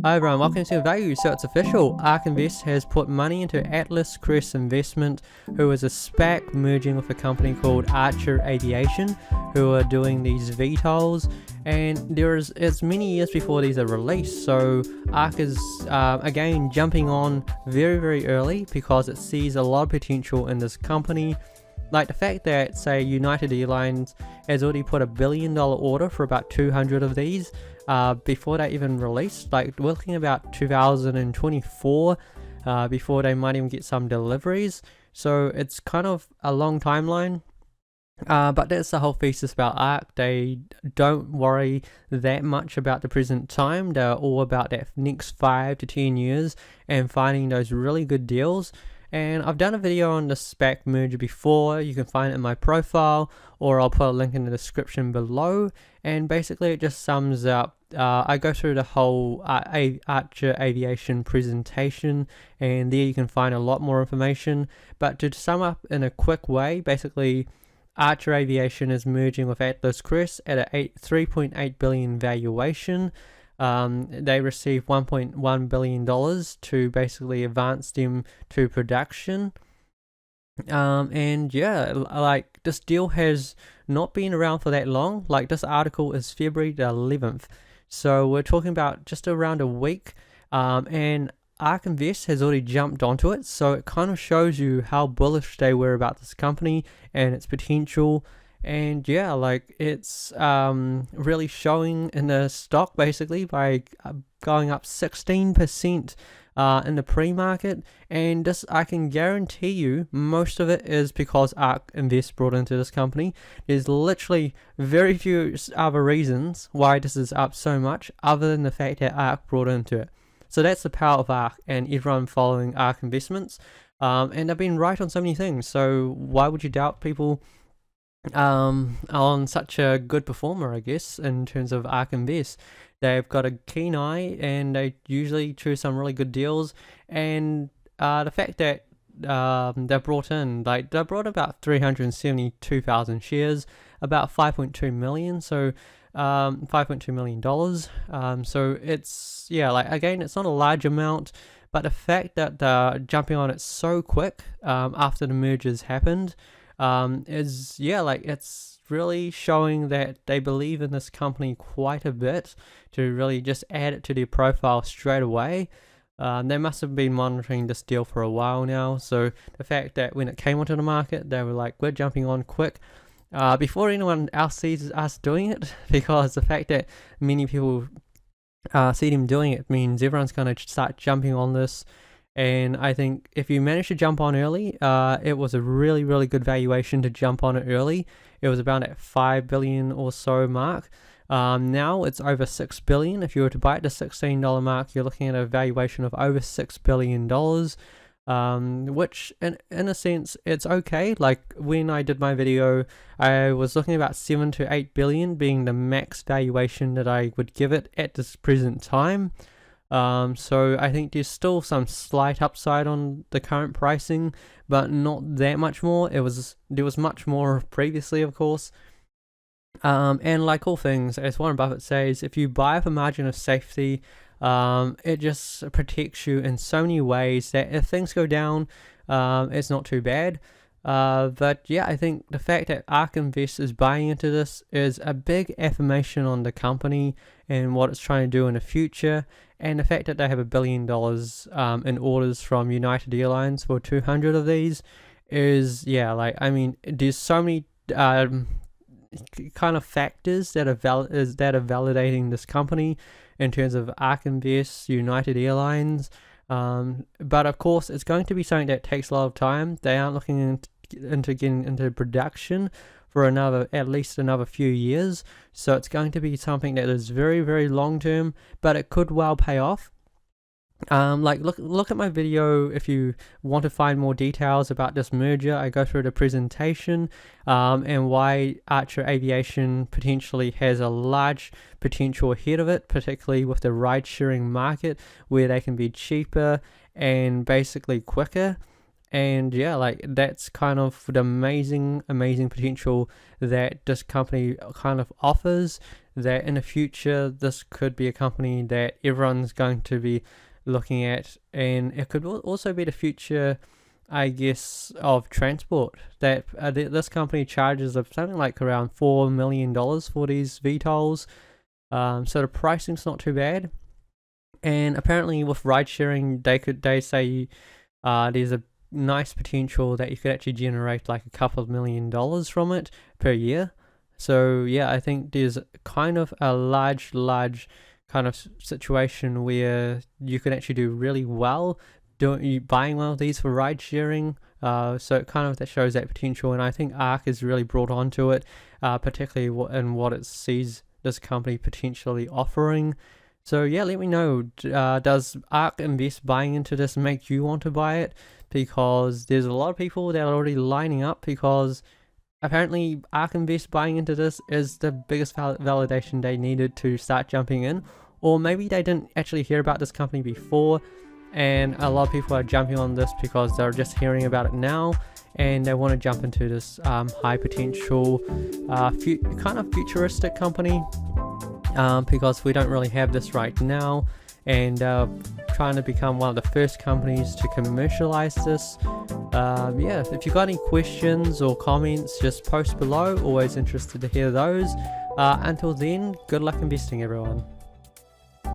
Hi everyone, welcome to Value. So it's official, Ark Invest has put money into Atlas Crest Investment, who is a SPAC merging with a company called Aviation, who are doing these VTOLs, and it's many years before these are released. So Ark is again jumping on very early because it sees a lot of potential in this company. Like the fact that, say, United Airlines has already put $1 billion order for about 200 of these before they even released. Like, we're looking about 2024 before they might even get some deliveries. So it's kind of a long timeline. But that's the whole thesis about Ark. They don't worry that much about the present time. They're all about that next 5 to 10 years and finding those really good deals. And I've done a video on the SPAC merger before. You can find it in my profile, or I'll put a link in the description below. And basically it just sums up, I go through the whole Archer Aviation presentation, and there you can find a lot more information. But to sum up in a quick way, basically Archer Aviation is merging with Atlas Crest at a $3.8 billion valuation. They received $1.1 billion to basically advance them to production. And yeah, like, this deal has not been around for that long. Like, this article is February the 11th. So we're talking about just around a week. And Ark Invest has already jumped onto it. So it kind of shows you how bullish they were about this company and its potential. And yeah, like, it's really showing in the stock basically by going up 16% in the pre-market. And this, I can guarantee you, most of it is because Ark Invest brought into this company. There's literally very few other reasons why this is up so much other than the fact that Ark brought into it. So that's the power of Ark and everyone following Ark Investments. And they've been right on so many things. So why would you doubt people on such a good performer, I guess, in terms of Ark Invest? They've got a keen eye and they usually choose some really good deals. And the fact that they brought in, like, they brought about 372,000 shares, about 5.2 million, so $5.2 million. So it's, yeah, like, again, it's not a large amount, but the fact that they're jumping on it so quick after the mergers happened is, yeah, like, it's really showing that they believe in this company quite a bit to really just add it to their profile straight away. They must have been monitoring this deal for a while now, so the fact that when it came onto the market, they were like, we're jumping on quick before anyone else sees us doing it, because the fact that many people see them doing it means everyone's going to start jumping on this. And I think if you manage to jump on early, it was a really good valuation to jump on it early. It was about at 5 billion or so mark. Now it's over 6 billion. If you were to buy at the $16 mark, you're looking at a valuation of over $6 billion, which in a sense, it's okay. Like, when I did my video, I was looking about 7 to 8 billion being the max valuation that I would give it at this present time. So I think there's still some slight upside on the current pricing, but not that much more. There was much more previously, of course. And like all things, as Warren Buffett says, if you buy with a margin of safety, it just protects you in so many ways that if things go down, it's not too bad. But yeah, I think the fact that Ark Invest is buying into this is a big affirmation on the company and what it's trying to do in the future. And the fact that they have $1 billion in orders from United Airlines for 200 of these is, yeah, like, I mean, there's so many kind of factors that are validating this company in terms of Ark Invest, United Airlines. But of course, it's going to be something that takes a lot of time. They aren't looking into getting into production for at least another few years. So it's going to be something that is very long term, but it could well pay off. Like, look at my video if you want to find more details about this merger. I go through the presentation and why Archer Aviation potentially has a large potential ahead of it, particularly with the ride-sharing market, where they can be cheaper and basically quicker. And yeah, like, that's kind of the amazing potential that this company kind of offers, that in the future this could be a company that everyone's going to be looking at, and it could also be the future, I guess, of transport. That this company charges of something like around $4 million for these VTOLs, so the pricing's not too bad. And apparently with ride sharing, they say there's a nice potential that you could actually generate like a couple of $1 million from it per year. So yeah, I think there's kind of a large kind of situation where you can actually do really well buying one of these for ride sharing. So it kind of that shows that potential, and I think Ark is really brought onto it, particularly in what it sees this company potentially offering. So yeah, let me know, does Ark Invest buying into this make you want to buy it? Because there's a lot of people that are already lining up, because apparently Ark Invest buying into this is the biggest validation they needed to start jumping in. Or maybe they didn't actually hear about this company before, and a lot of people are jumping on this because they're just hearing about it now, and they want to jump into this high potential kind of futuristic company, because we don't really have this right now, and trying to become one of the first companies to commercialize this. Yeah, if you got any questions or comments, just post below. Always interested to hear those. Until then, good luck investing, everyone.